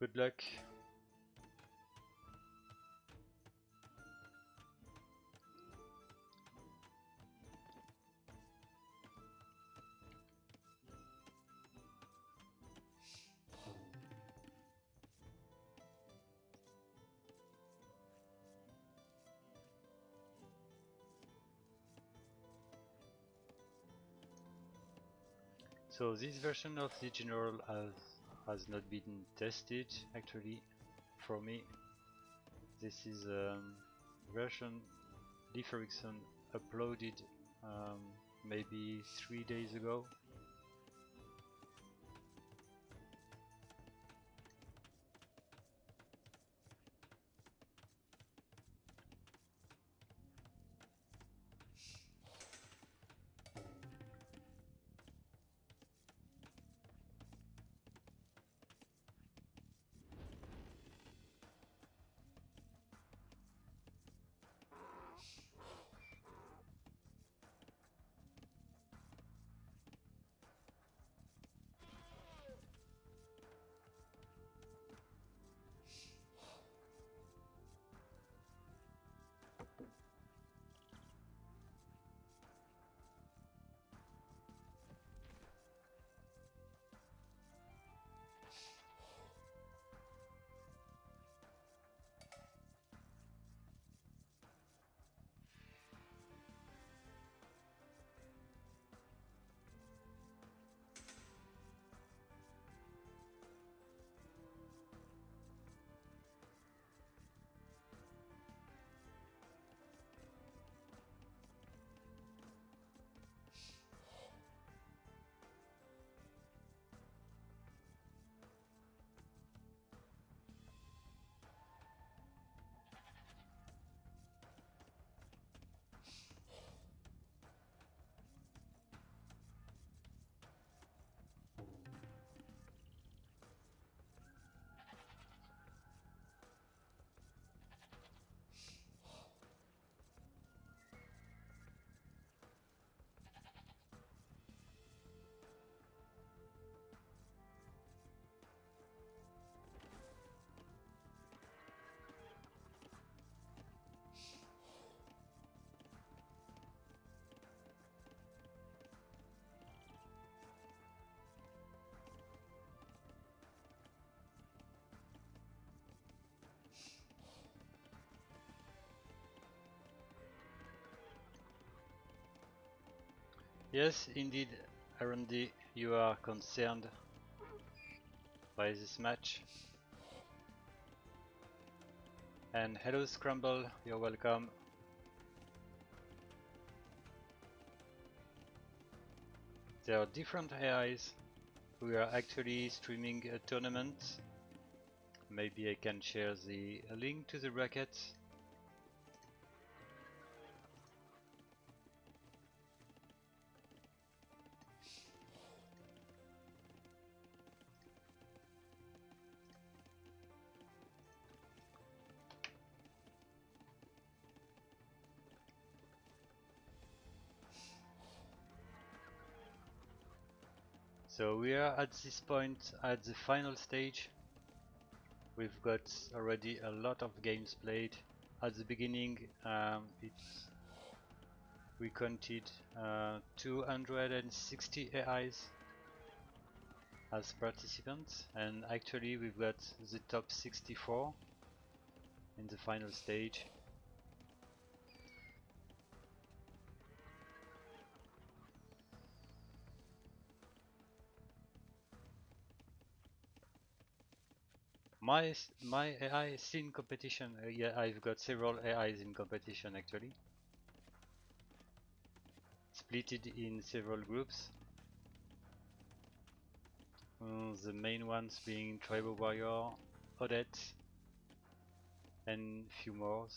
Good luck. So this version of the general has not been tested actually for me. This is version Leif Ericson uploaded maybe 3 days ago. Yes, indeed, R&D, you are concerned by this match. And hello Scramble, you're welcome. There are different AIs. We are actually streaming a tournament. Maybe I can share the link to the bracket. So we are at this point at the final stage. We've got already a lot of games played. At the beginning we counted 260 AIs as participants, and actually we've got the top 64 in the final stage. My AI is in competition. Yeah, I've got several AIs in competition actually, splitted in several groups. The main ones being Tribal Warrior, Odette, and few more.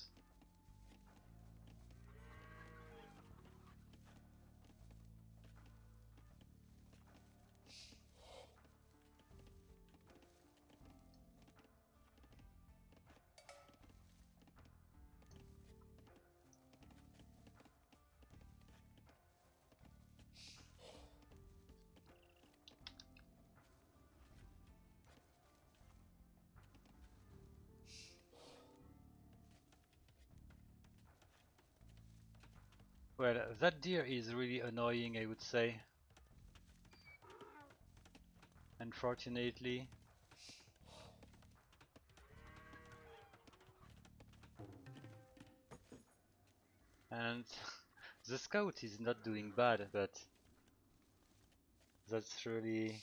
Well, that deer is really annoying, I would say. Unfortunately. And the scout is not doing bad, but that's really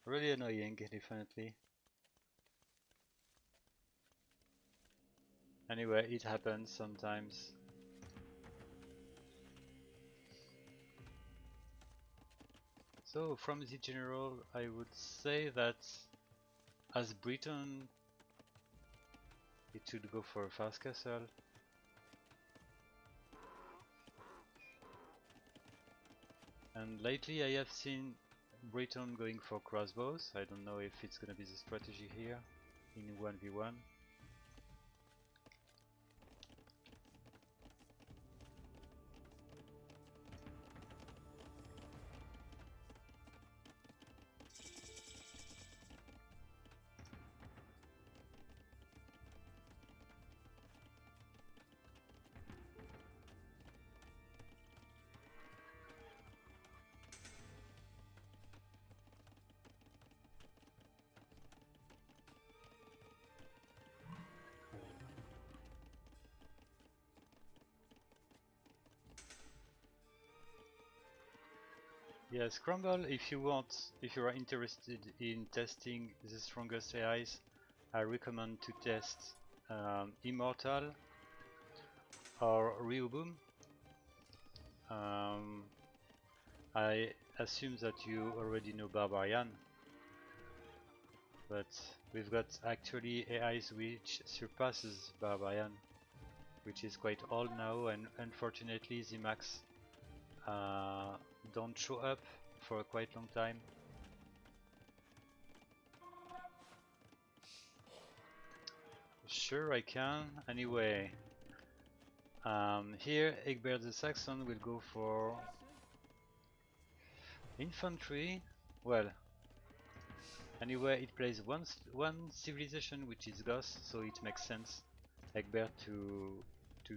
annoying, definitely. Anyway, it happens sometimes. So from the general, I would say that as Briton, it should go for a fast castle. And lately I have seen Briton going for crossbows. I don't know if it's gonna be the strategy here in 1v1. Yes, Crumble, if you are interested in testing the strongest AIs, I recommend to test Immortal or Rehoboom. I assume that you already know Barbarian, but we've got actually AIs which surpasses Barbarian, which is quite old now, and unfortunately the max don't show up for a quite long time. Sure, I can. Anyway, here Egbert the Saxon will go for infantry. Well, anyway, it plays one civilization, which is Goth, so it makes sense Egbert to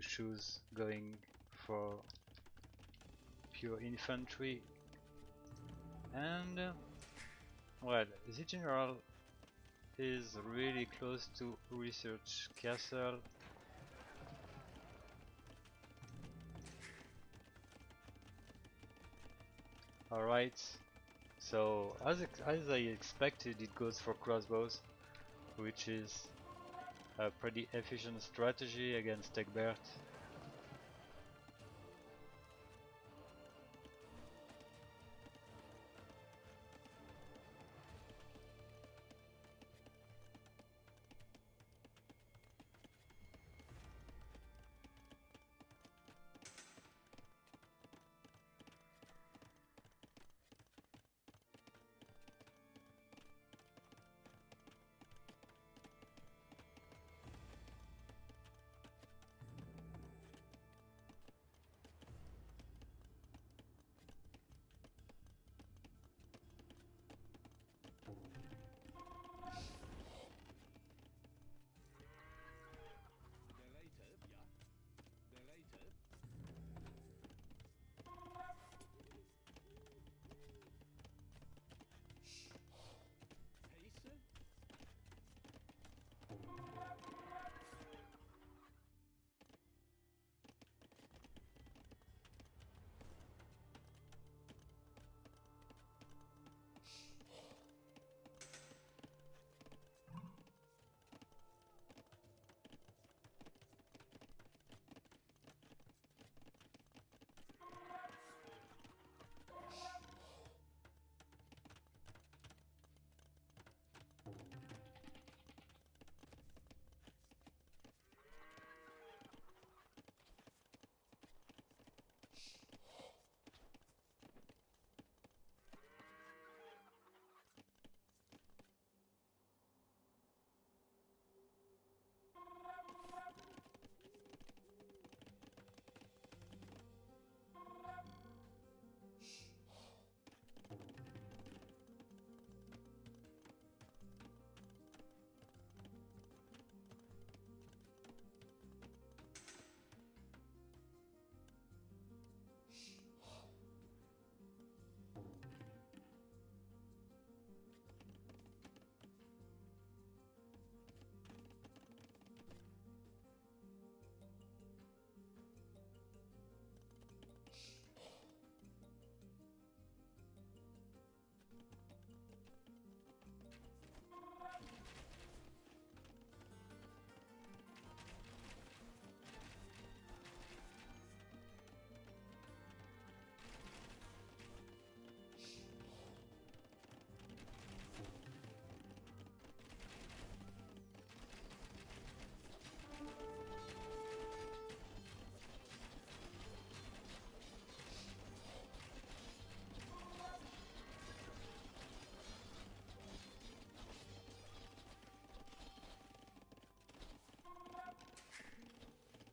choose going for pure infantry. And well, the general is really close to research castle. Alright, so as I expected, it goes for crossbows, which is a pretty efficient strategy against Egbert.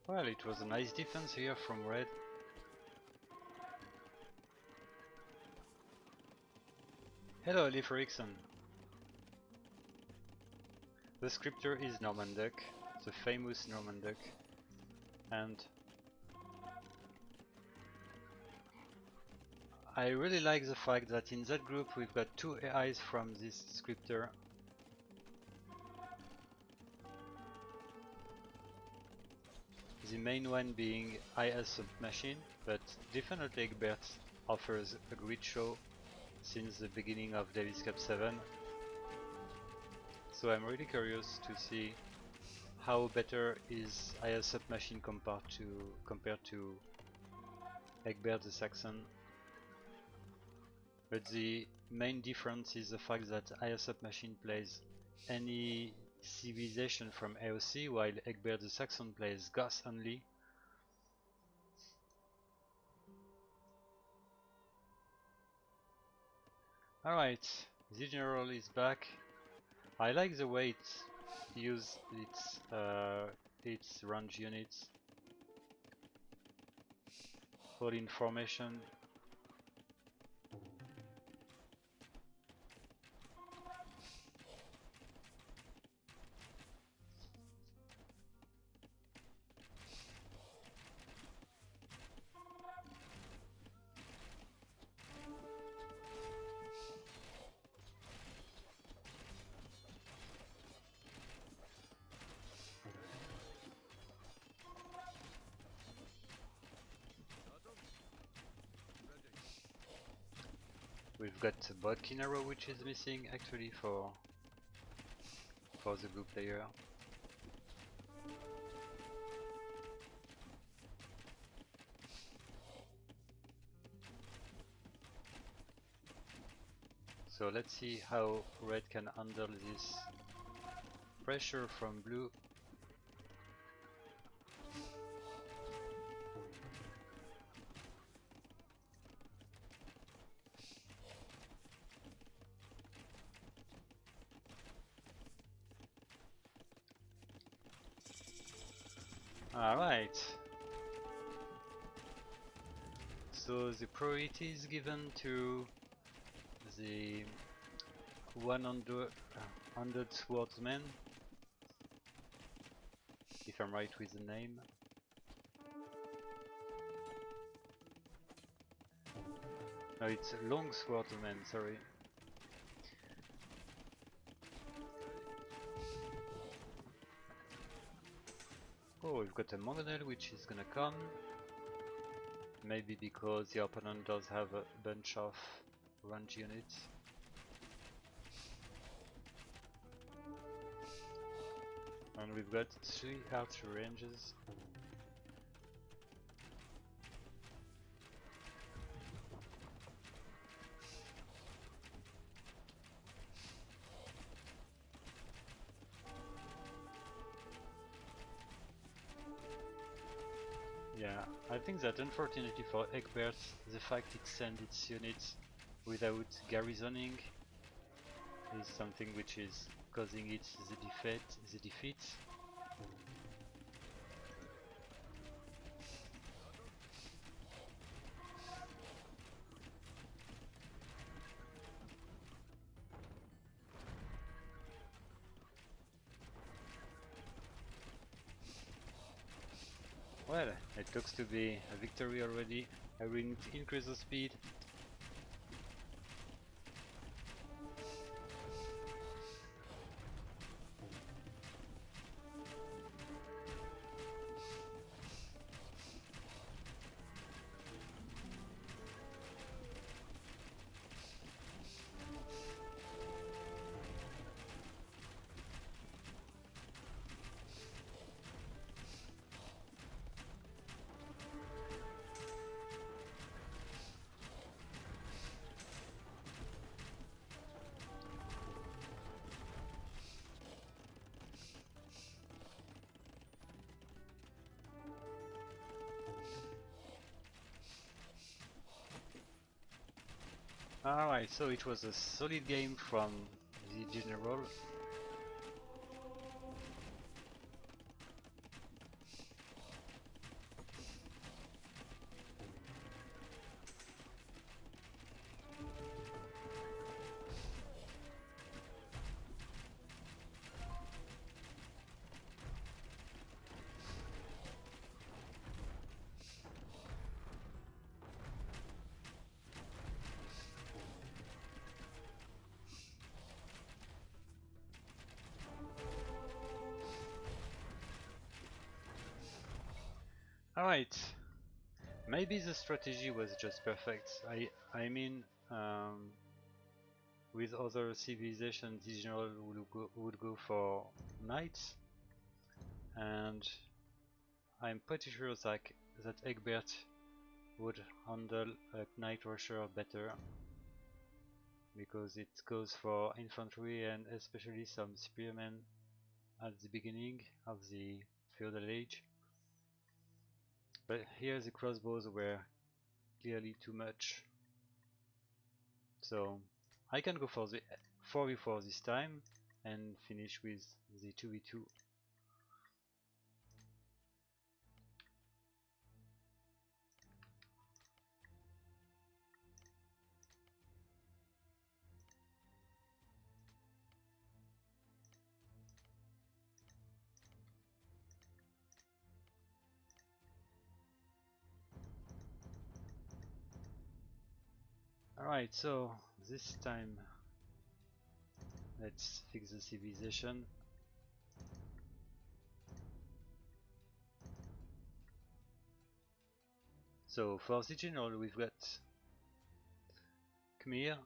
Well, it was a nice defense here from red. Hello, Leif Ericson. The scripter is Norman Duck, the famous Norman Duck, and I really like the fact that in that group we've got two AIs from this scripter. The main one being IS Machine, but definitely Egbert offers a great show since the beginning of Davis Cup 7. So I'm really curious to see how better is IS Machine compared to Egbert the Saxon. But the main difference is the fact that IS Machine plays any civilization from AOC while Egbert the Saxon plays Goth only. Alright, the general is back. I like the way it uses its range units. All information. We've got Bodkin Arrow, which is missing actually for the blue player. So let's see how red can handle this pressure from blue. Alright. So the priority is given to the 100 swordsmen, if I'm right with the name. No, it's long swordsmen, sorry. Oh, we've got a Mongonel which is gonna come. Maybe because the opponent does have a bunch of range units. And we've got 3 archer ranges. Yeah, I think that unfortunately for Egbert, the fact it sends its units without garrisoning is something which is causing it the defeat. Well, it looks to be a victory already. I will need to increase the speed. Alright, so it was a solid game from the general. Alright, maybe the strategy was just perfect. I mean, with other civilizations, the general would go for knights, and I'm pretty sure that Egbert would handle a knight rusher better, because it goes for infantry and especially some spearmen at the beginning of the feudal age. But here the crossbows were clearly too much, so I can go for the 4v4 this time and finish with the 2v2. Alright, so this time let's fix the civilization. So for the general we've got Khmer,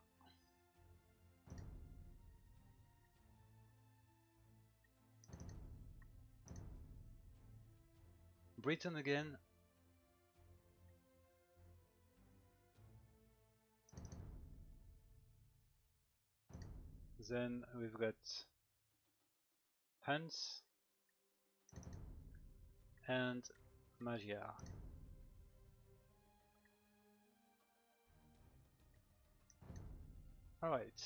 Britain again, then we've got Huns and Magyar. Alright.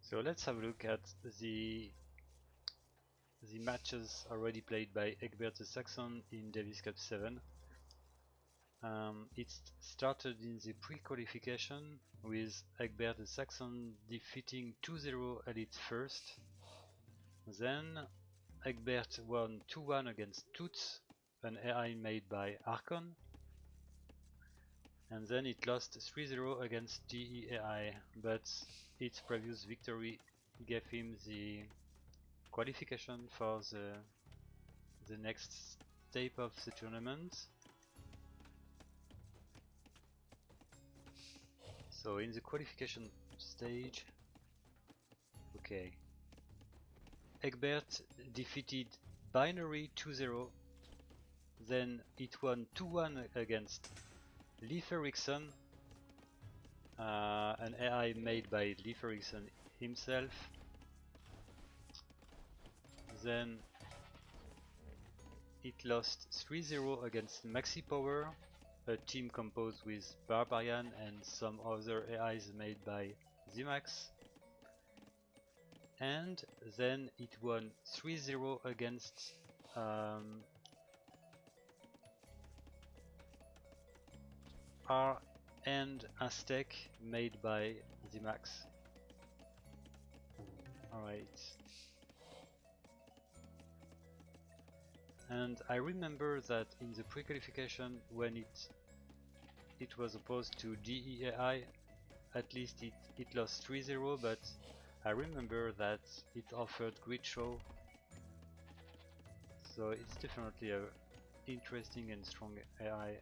So let's have a look at the matches already played by Egbert the Saxon in Davis Cup 7. It started in the pre-qualification with Egbert the Saxon defeating 2-0 Elite first. Then Egbert won 2-1 against Toots, an AI made by Archon. And then it lost 3-0 against GEAI, but its previous victory gave him the qualification for the next step of the tournament. So in the qualification stage, okay, Egbert defeated Binary 2-0, then it won 2-1 against Leif Ericson, an AI made by Leif Ericson himself. Then it lost 3-0 against Maxi Power, a team composed with Barbarian and some other AIs made by Zimax. And then it won 3-0 against R and Aztec made by Zimax. Alright. And I remember that in the pre-qualification when it was opposed to DEAI, at least it lost 3-0, but I remember that it offered grid show, so it's definitely a interesting and strong AI.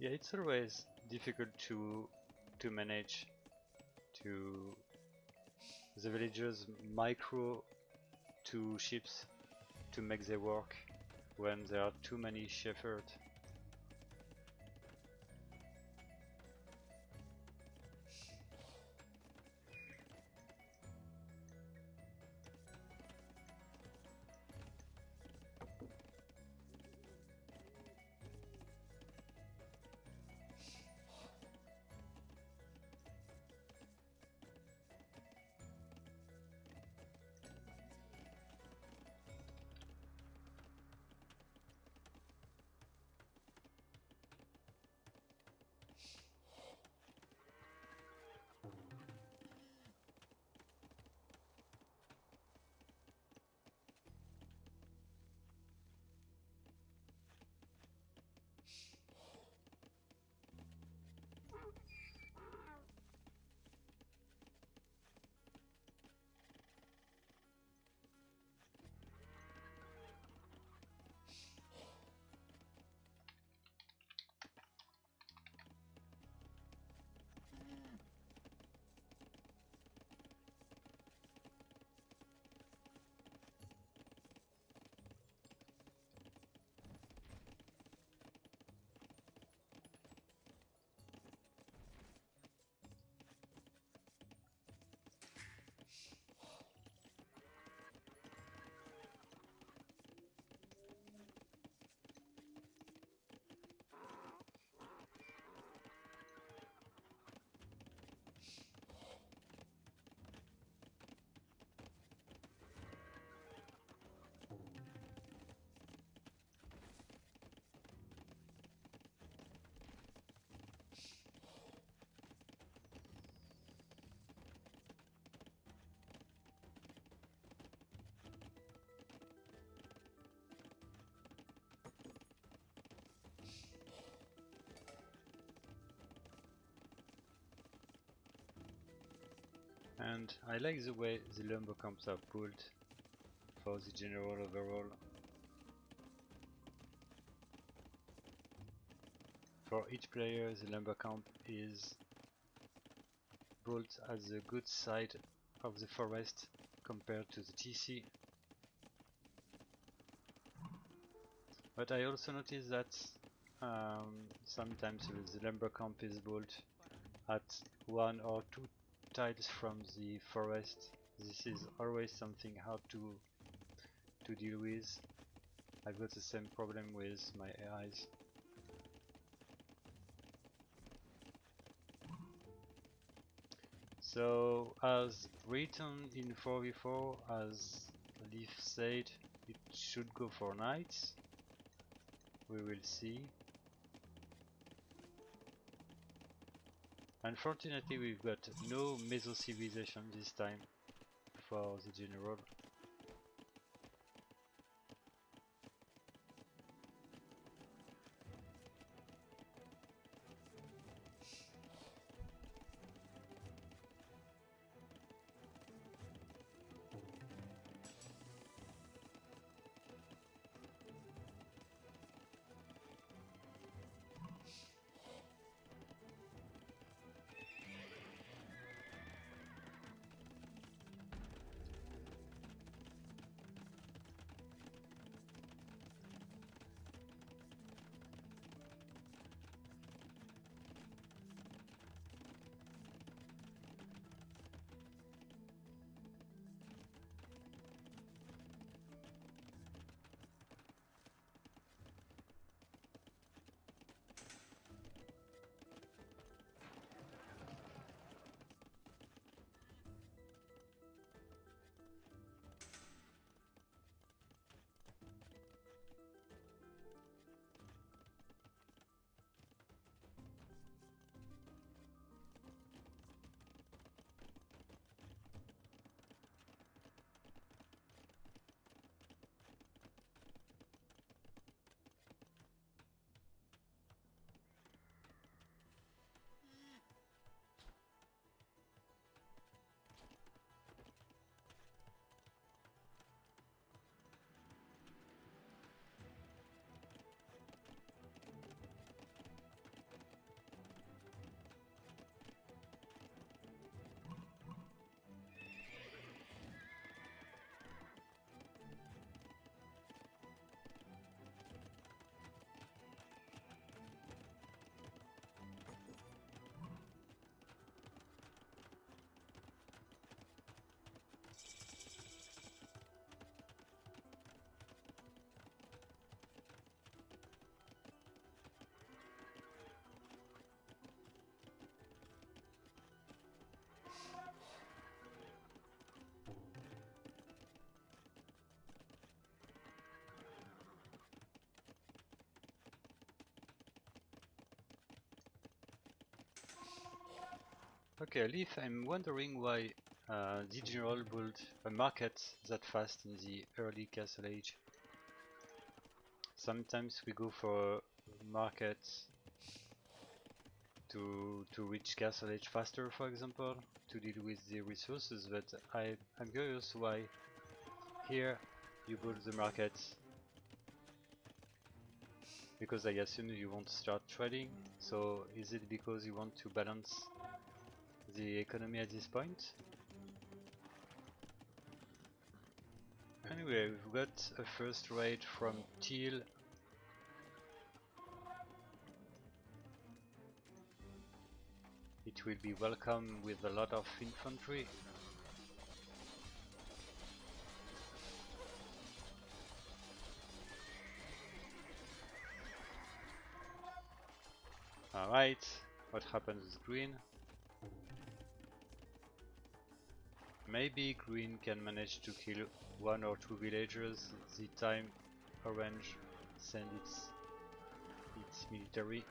Yeah, it's always difficult to manage to the villagers micro two ships to make they work when there are too many shepherds. And I like the way the lumber camps are pulled for the general overall. For each player, the lumber camp is built at the good side of the forest compared to the TC. But I also noticed that sometimes the lumber camp is built at 1 or 2 tiles from the forest. This is always something hard to deal with. I've got the same problem with my AIs. So as written in 4v4, as Leif said, it should go for knights. We will see. Unfortunately, we've got no Meso civilization this time for the general. Okay, Leif, I'm wondering why the general built a market that fast in the early Castle Age. Sometimes we go for markets to reach Castle Age faster, for example, to deal with the resources, but I'm curious why here you build the market, because I assume you want to start trading. So is it because you want to balance the economy at this point? Anyway, we've got a first raid from Teal. It will be welcome with a lot of infantry. Alright, what happens with green? Maybe green can manage to kill 1 or 2 villagers the time orange send its military.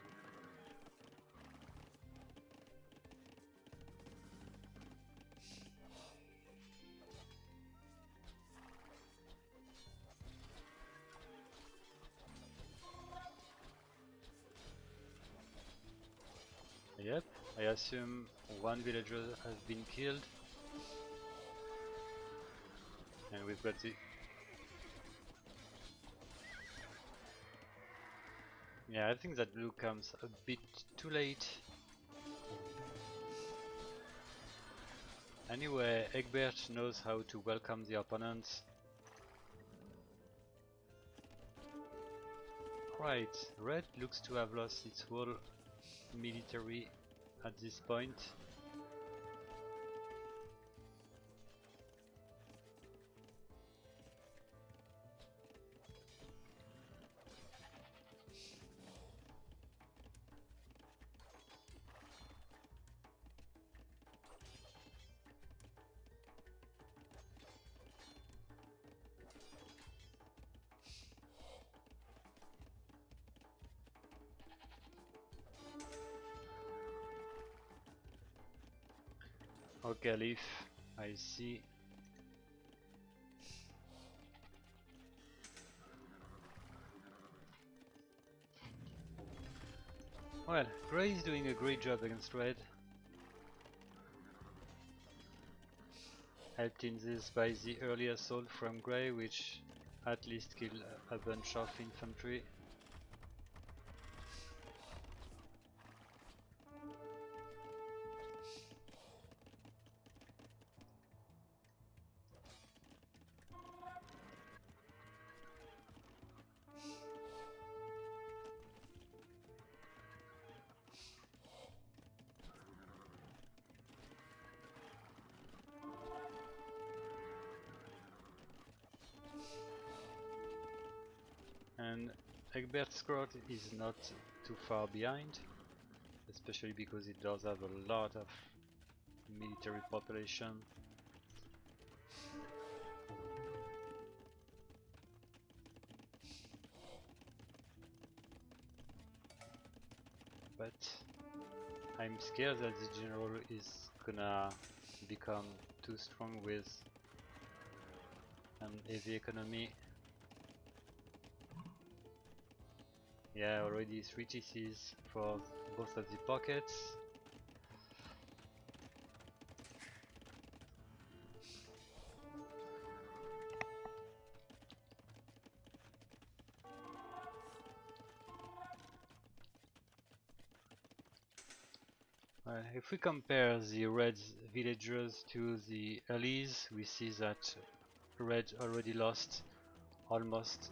Yep, I assume 1 villager has been killed. And we've got the... Yeah, I think that blue comes a bit too late. Anyway, Egbert knows how to welcome the opponents. Right, red looks to have lost its whole military at this point. Okay, Leif, I see. Well, Grey is doing a great job against red. Helped in this by the early assault from Grey, which at least killed a bunch of infantry. And Egbert's court is not too far behind, especially because it does have a lot of military population. But I'm scared that the general is gonna become too strong with an heavy economy. Yeah, already 3 TCs for both of the pockets. If we compare the red villagers to the allies, we see that red already lost almost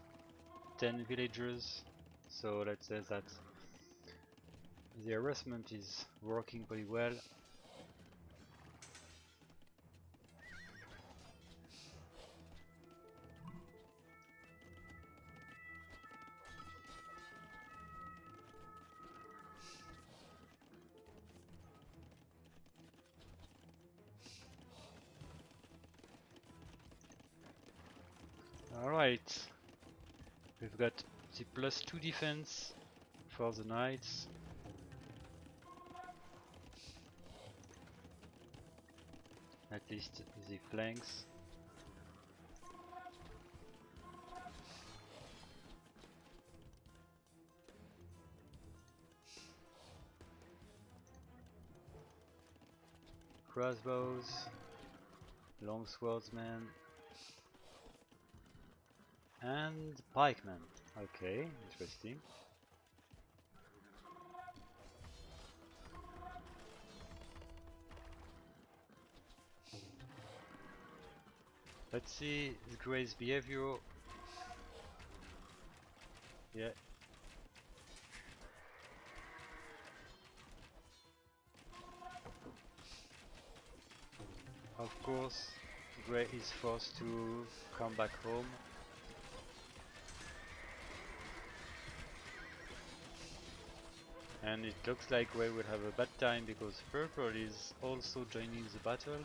10 villagers, so let's say that the harassment is working pretty well. Alright, we've got the +2 defense for the knights. at least the flanks. Crossbows, long swordsmen, and pikemen. Okay, interesting. Let's see the Grey's behavior. Yeah. Of course, Grey is forced to come back home. And it looks like Grey will have a bad time because Purple is also joining the battle.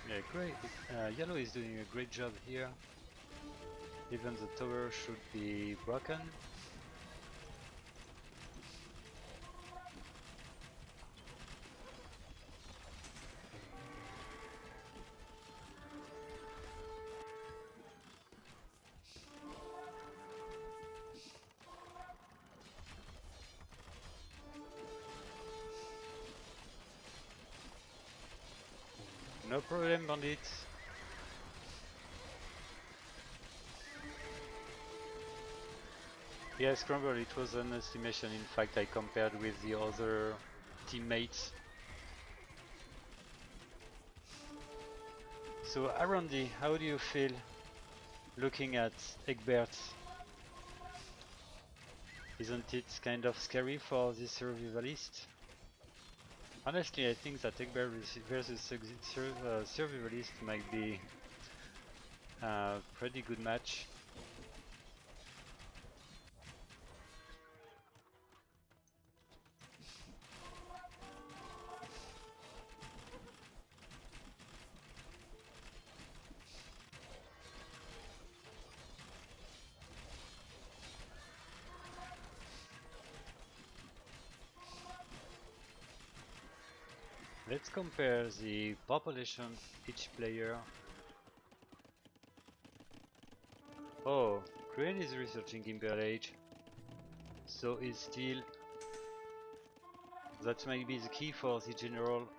Yeah, great. Yellow is doing a great job here. Even the tower should be broken. No problem, bandits. Yes, Crumble, it was an estimation. In fact, I compared with the other teammates. So, Arondi, how do you feel looking at Egbert? Isn't it kind of scary for the survivalist? Honestly, I think that Egbert versus survivalist might be a pretty good match. Let's compare the population each player. Oh, Crane is researching Imperial Age. So is Steel. That might be the key for the general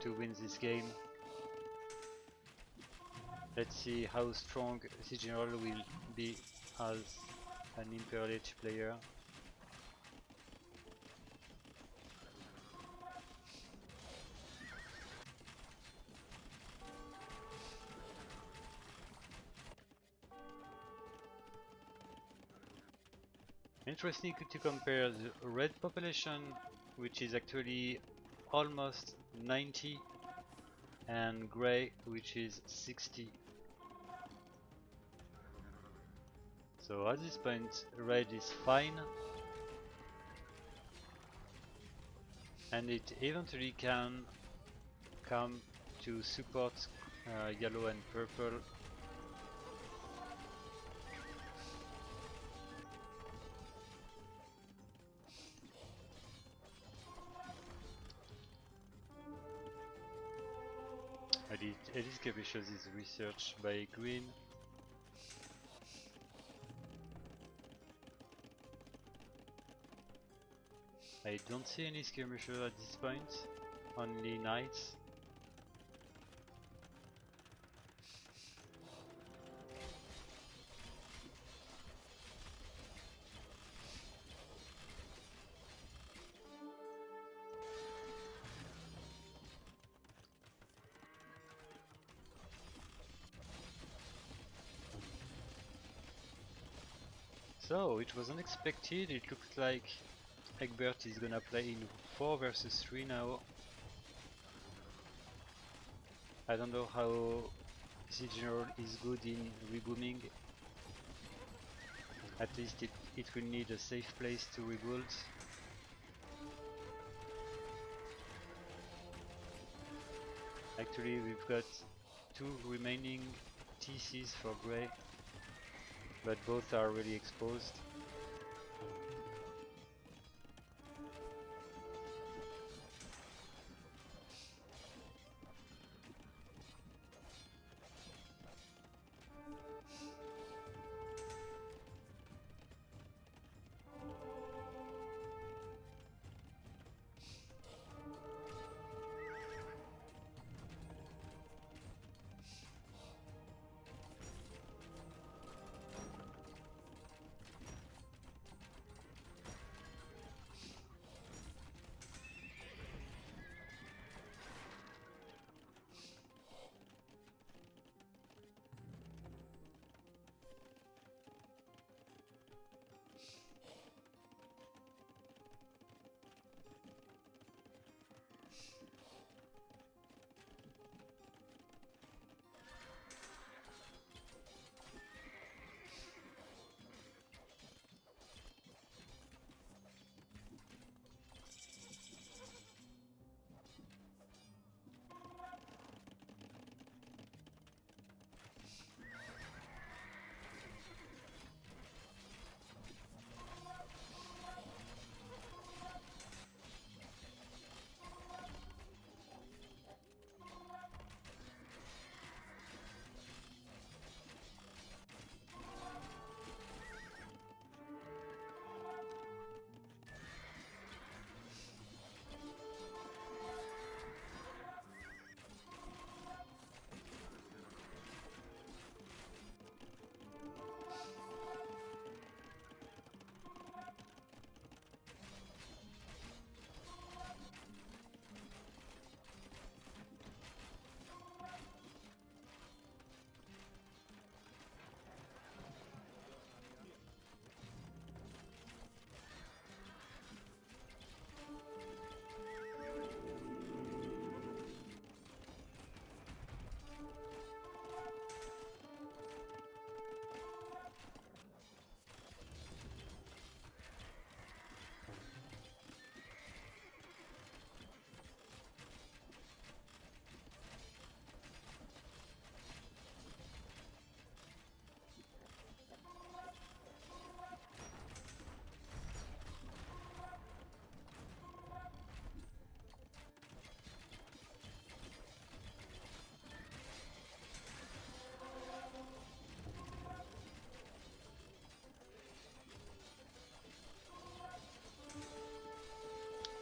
to win this game. Let's see how strong the general will be as an Imperial Age player. Interesting to compare the red population, which is actually almost 90, and grey, which is 60. So at this point, red is fine, and it eventually can come to support yellow and purple. Elise Capricious is researched by green. I don't see any skirmishers at this point, only knights. So it was unexpected. It looks like Egbert is gonna play in 4 versus 3 now. I don't know how the general is good in rebooming. At least it will need a safe place to rebuild. Actually, we've got 2 remaining TCs for grey, but both are really exposed.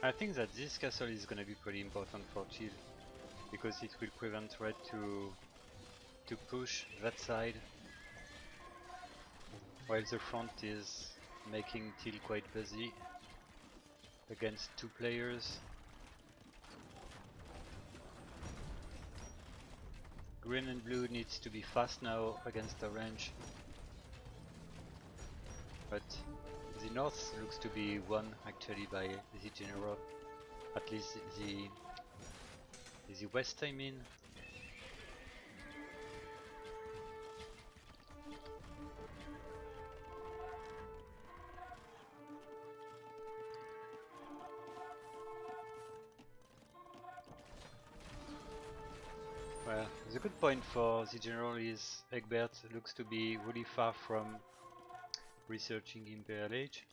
I think that this castle is gonna be pretty important for Teal, because it will prevent Red to push that side, while the front is making Teal quite busy against 2 players. Green and blue needs to be fast now against orange, but the north looks to be won actually by the general, at least the west I mean. Well, the good point for the general is Egbert looks to be really far from researching Imperial Age.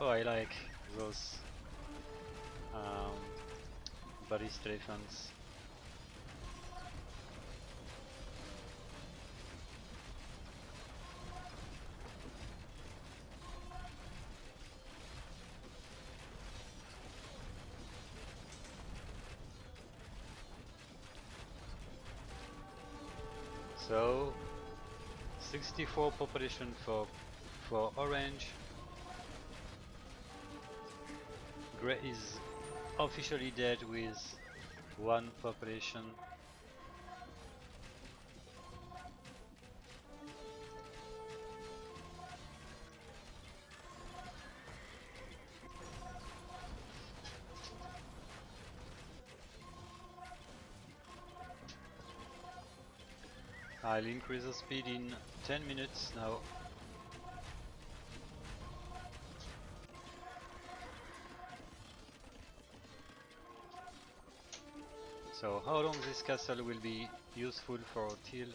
Oh, I like those body elephants. So 64 population for orange. Grey is officially dead with 1 population. I'll increase the speed in 10 minutes now. So how long this castle will be useful for Teal?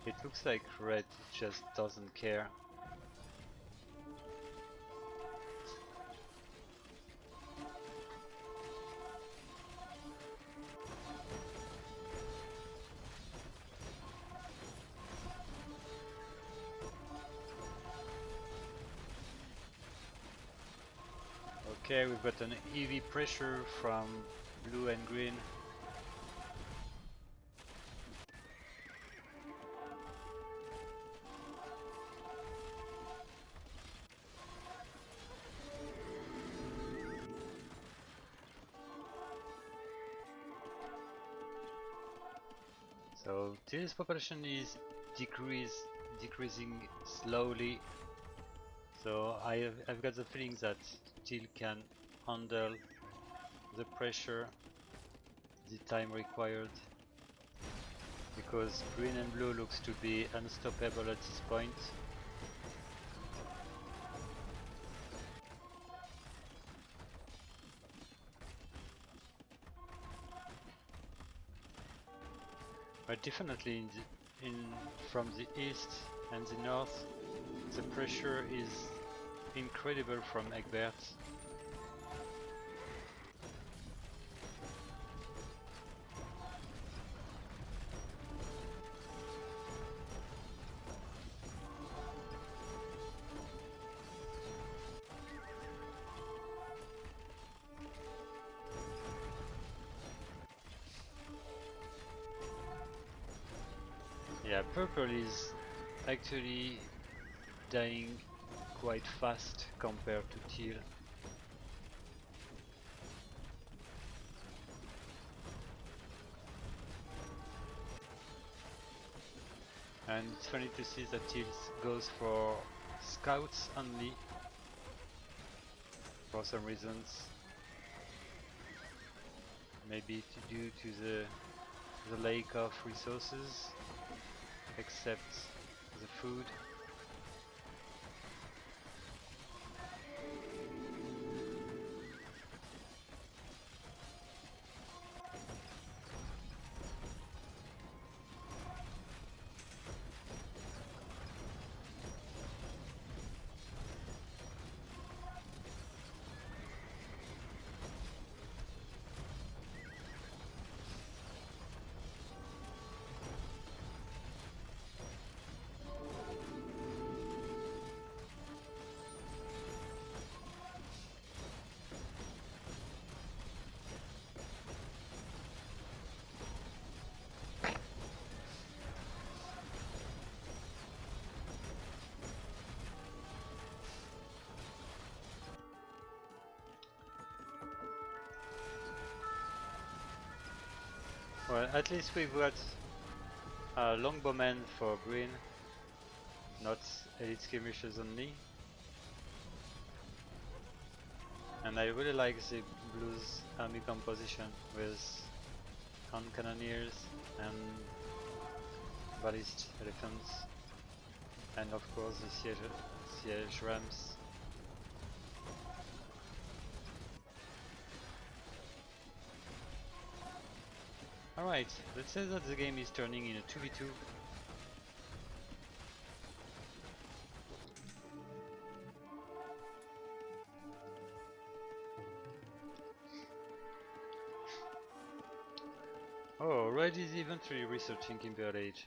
It looks like Red just doesn't care. Okay, we've got an heavy pressure from blue and green. So Teal's population is decreasing slowly. So I've got the feeling that Teal can handle the pressure, the time required, because green and blue looks to be unstoppable at this point. But definitely from the east and the north, the pressure is incredible from Egbert. Yeah, purple is actually dying quite fast compared to teal. And it's funny to see that teal goes for scouts only for some reasons. Maybe due to the lack of resources, except the food. Well, at least we've got a longbowman for green, not elite skirmishers only. And I really like the blues army composition with hand cannoneers and ballist elephants, and of course the siege rams. Alright, let's say that the game is turning in a 2v2. Oh, Red is eventually researching Imperial Age.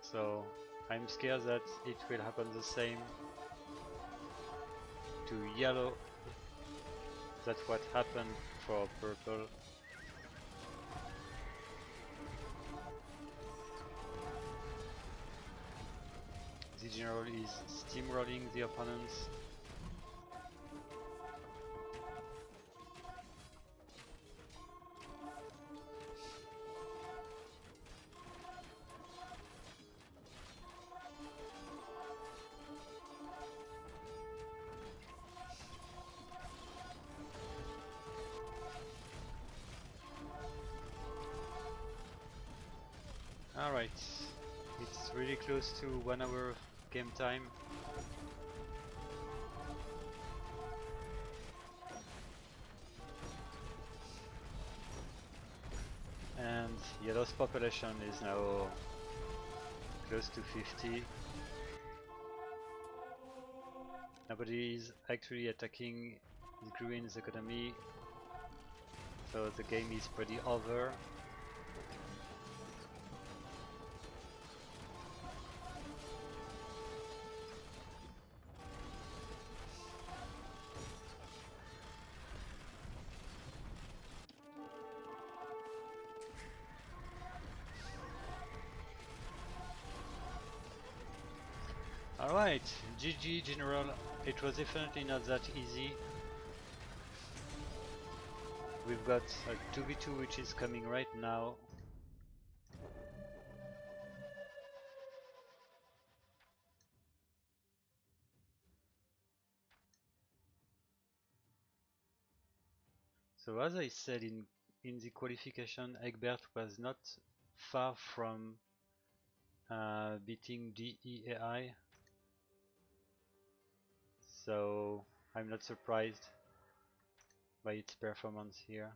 So I'm scared that it will happen the same to yellow. That's what happened for purple. The general is steamrolling the opponents. Alright, it's really close to 1 hour of game time. And yellow's population is now close to 50. Nobody is actually attacking the green's economy, so the game is pretty over. Alright, GG General, it was definitely not that easy. We've got a 2v2 which is coming right now. So as I said in the qualification, Egbert was not far from beating DEAI. So I'm not surprised by its performance here.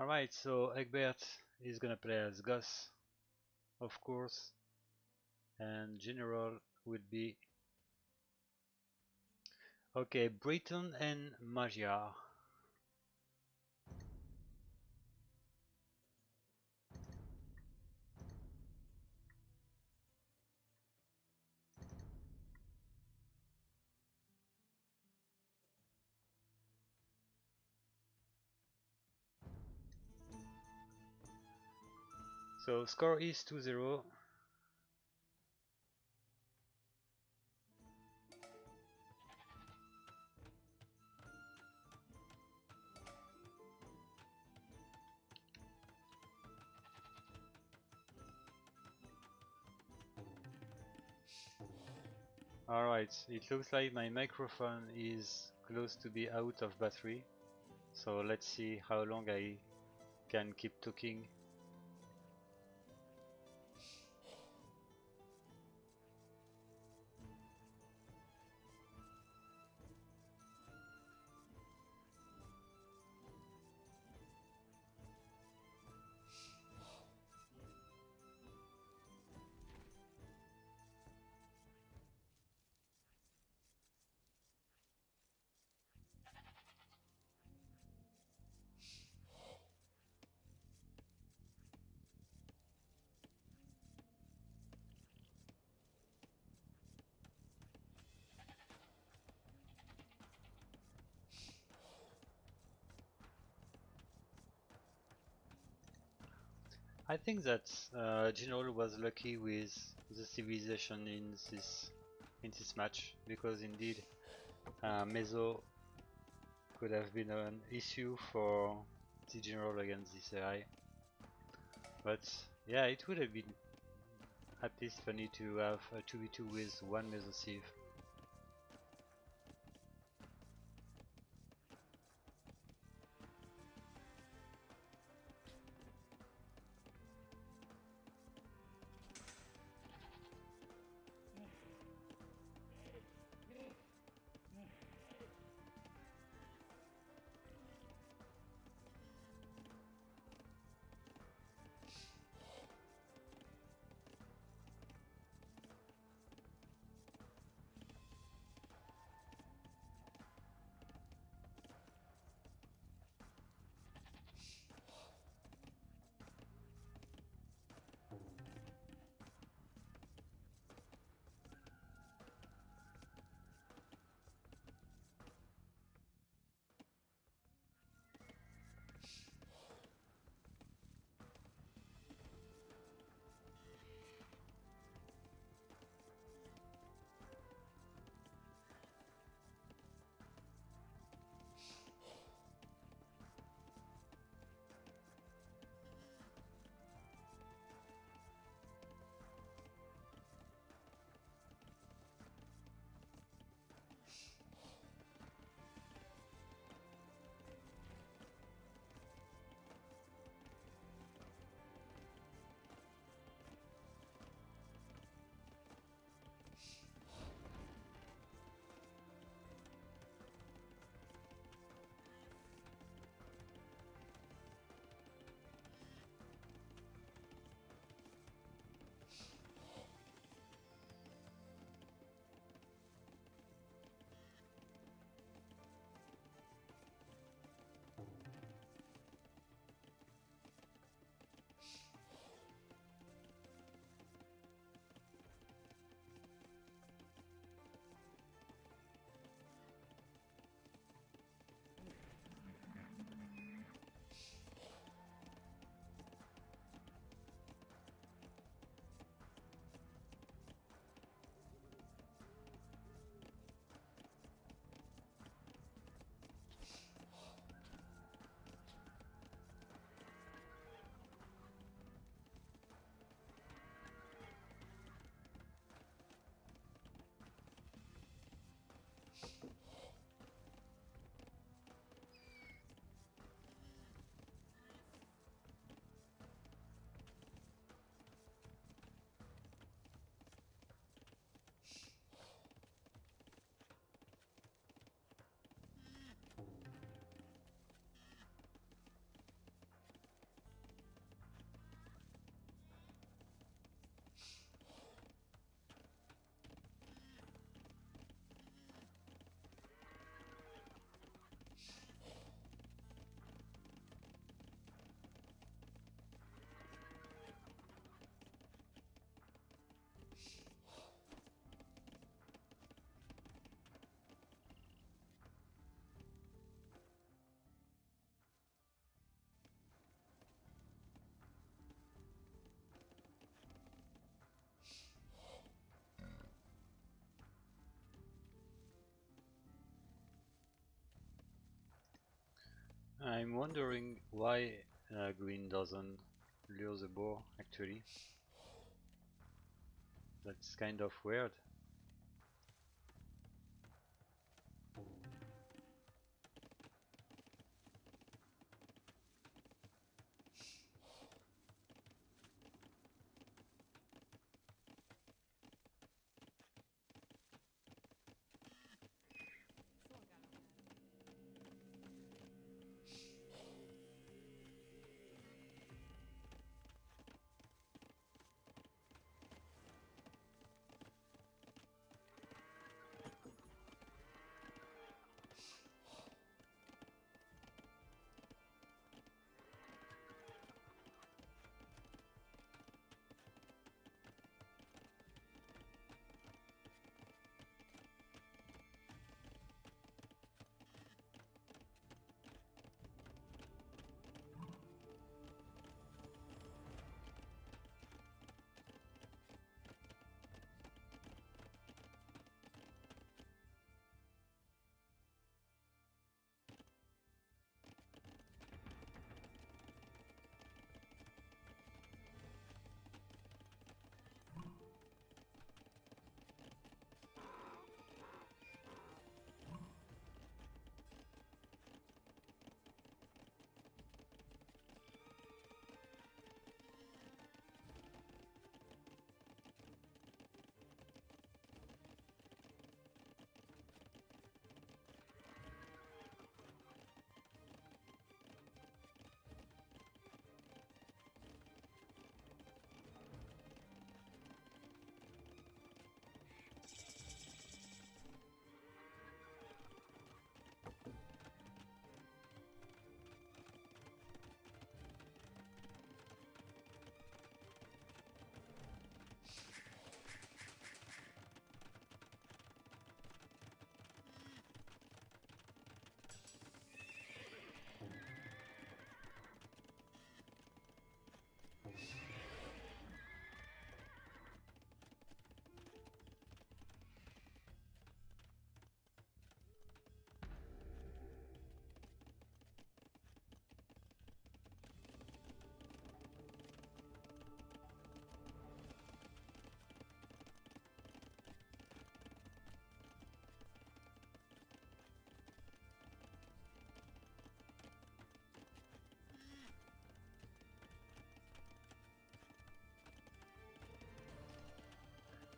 Alright, so Egbert is gonna play as Gus, of course, and General would be okay, Britain and Magyar. So score is 2-0. Alright, it looks like my microphone is close to be out of battery. So let's see how long I can keep talking. I think that General was lucky with the civilization in this match, because indeed Meso could have been an issue for the General against this AI. But yeah, it would have been at least funny to have a 2v2 with one Meso Civ. I'm wondering why green doesn't lure the boar actually. That's kind of weird.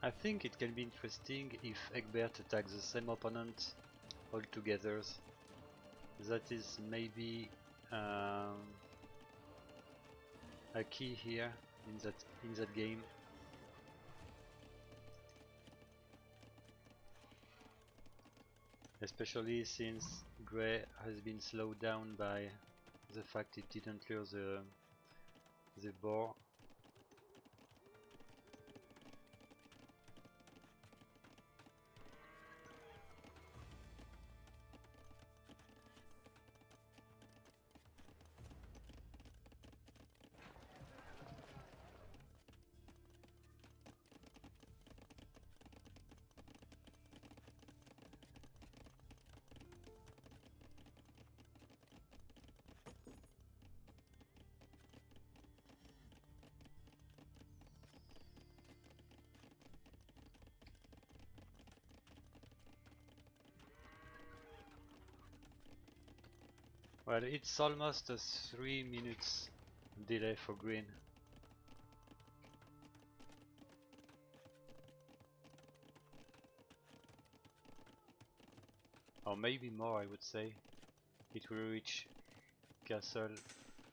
I think it can be interesting if Egbert attacks the same opponent all together. That is maybe a key here in that game. Especially since Grey has been slowed down by the fact it didn't lure the boar. Well, it's almost a 3 minutes delay for green. Or maybe more, I would say. It will reach castle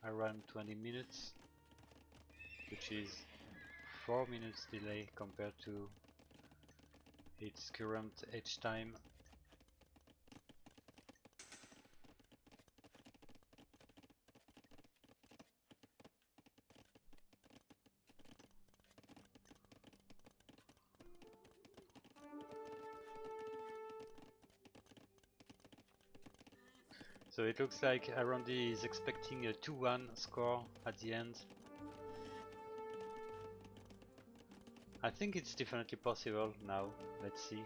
around 20 minutes, which is 4 minutes delay compared to its current edge time. So it looks like Arondi is expecting a 2-1 score at the end. I think it's definitely possible now. Let's see.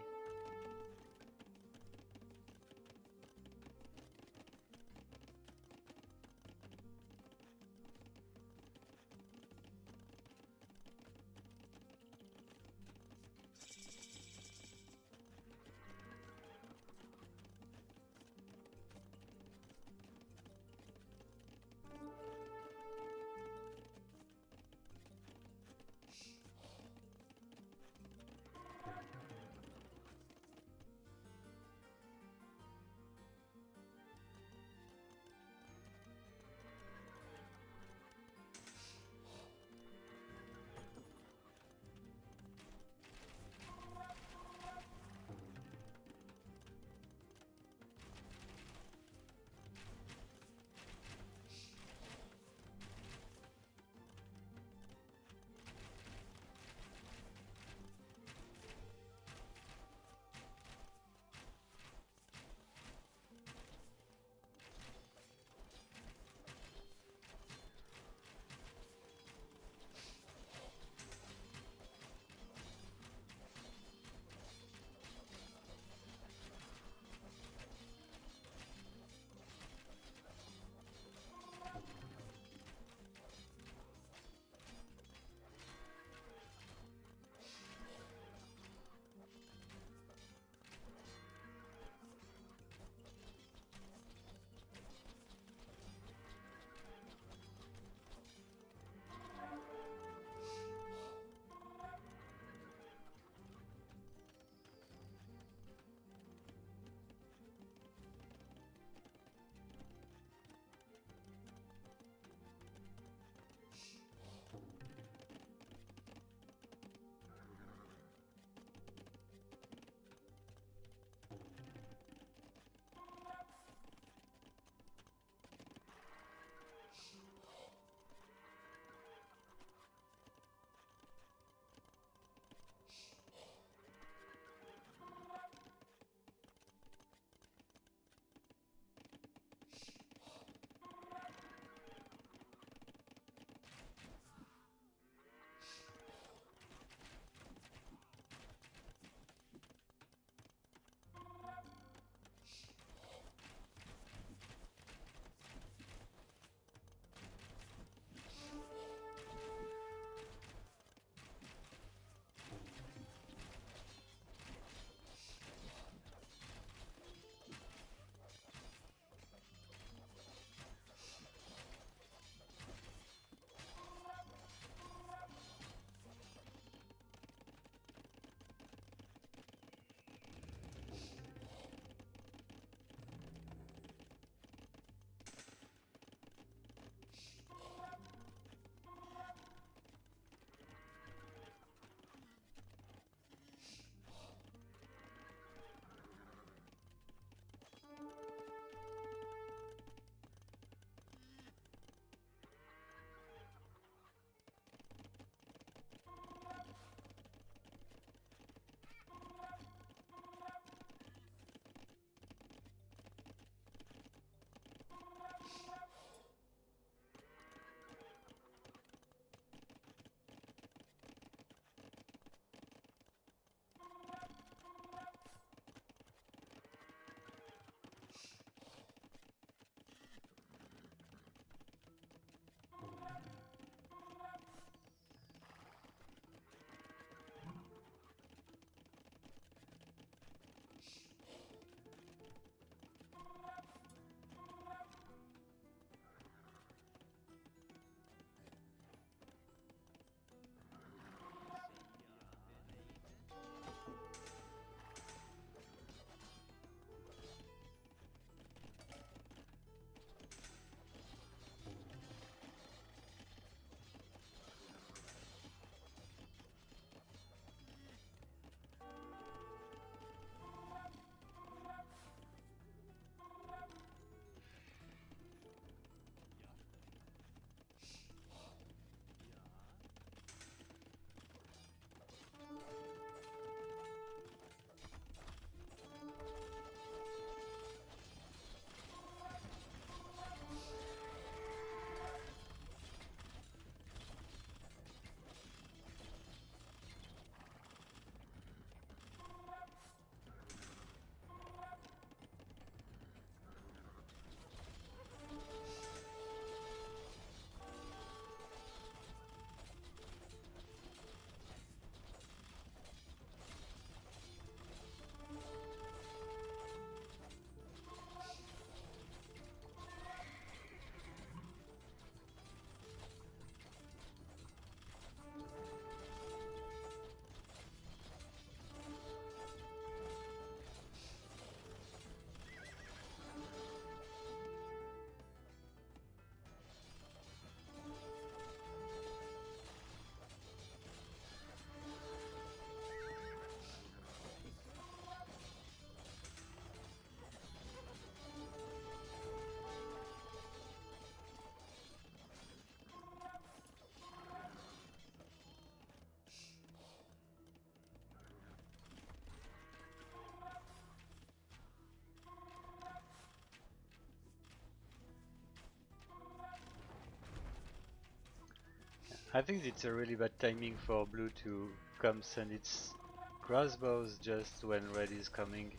I think it's a really bad timing for blue to come send its crossbows just when red is coming.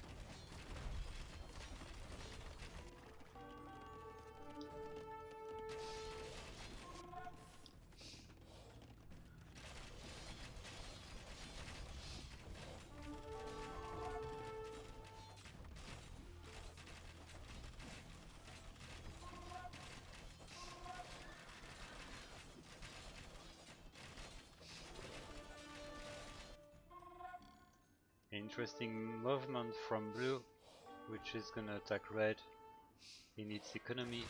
Interesting movement from blue, which is gonna attack red in its economy.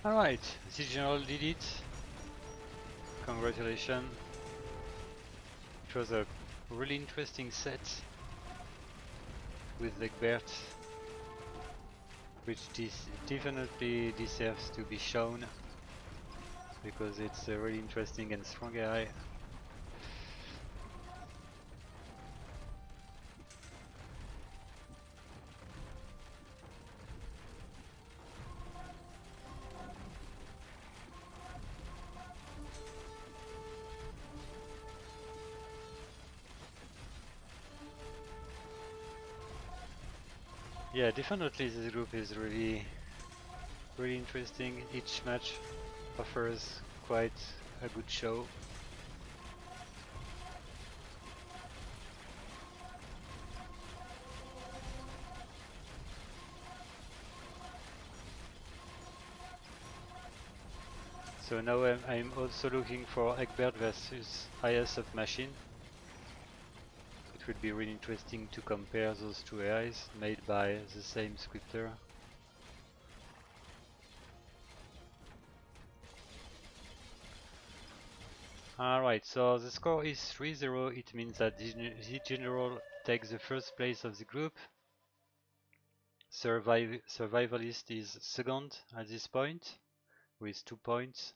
Alright, the general did it. Congratulations. It was a really interesting set with Egbert, which definitely deserves to be shown because it's a really interesting and strong AI. Yeah, definitely this group is really interesting. Each match offers quite a good show. So now I'm also looking for Egbert versus IS of Machine. It would be really interesting to compare those two AIs made by the same scripter. Alright, so the score is 3-0. It means that the general takes the first place of the group. Survivalist is second at this point with 2 points.